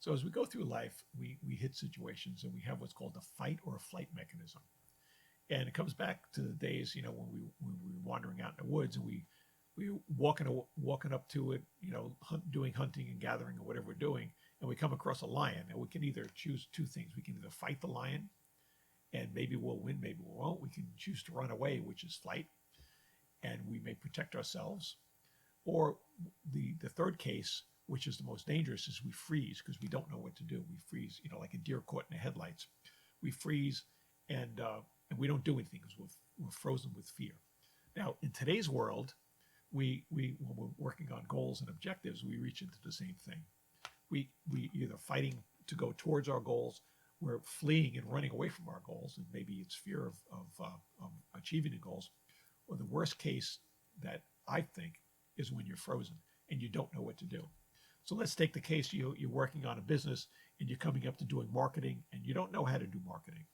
So as we go through life, we hit situations and we have what's called a fight or a flight mechanism. And it comes back to the days, when we were wandering out in the woods and we walking up to it, doing hunting and gathering or whatever we're doing, and we come across a lion, and we can either choose two things. We can either fight the lion, and maybe we'll win, maybe we won't. We can choose to run away, which is flight, and we may protect ourselves. Or the third case, which is the most dangerous, is we freeze because we don't know what to do. We freeze, like a deer caught in the headlights. We freeze, and we don't do anything because we're frozen with fear. Now, in today's world, we when we're working on goals and objectives, we reach into the same thing. We either fighting to go towards our goals, we're fleeing and running away from our goals, and maybe it's fear of achieving the goals, or the worst case that I think is when you're frozen and you don't know what to do. So let's take the case you're working on a business and you're coming up to doing marketing and you don't know how to do marketing.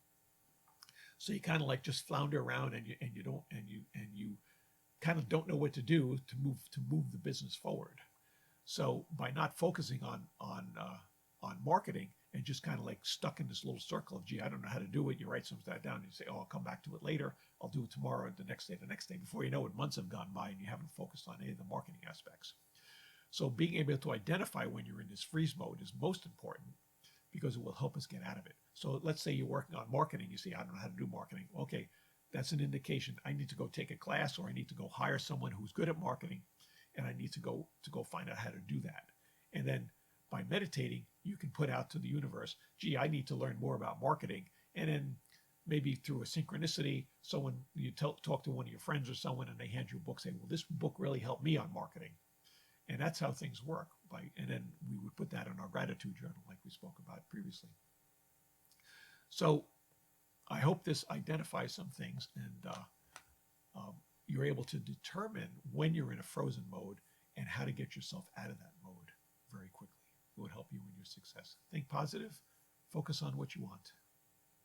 So you kind of like just flounder around and you kind of don't know what to do to move the business forward. So by not focusing on marketing and just kind of like stuck in this little circle of, gee, I don't know how to do it. You write some of that down and you say, oh, I'll come back to it later. I'll do it tomorrow, the next day. Before you know it, months have gone by and you haven't focused on any of the marketing aspects. So being able to identify when you're in this freeze mode is most important because it will help us get out of it. So let's say you're working on marketing. You say, I don't know how to do marketing. Okay, that's an indication. I need to go take a class, or I need to go hire someone who's good at marketing, and I need to go find out how to do that. And then by meditating, you can put out to the universe, gee, I need to learn more about marketing. And then maybe through a synchronicity, someone you talk to one of your friends or someone, and they hand you a book, say, well, this book really helped me on marketing. And that's how things work. And then we would put that in our gratitude journal, like we spoke about previously. So I hope this identifies some things, and you're able to determine when you're in a frozen mode and how to get yourself out of that mode very quickly. It would help you in your success. Think positive, focus on what you want.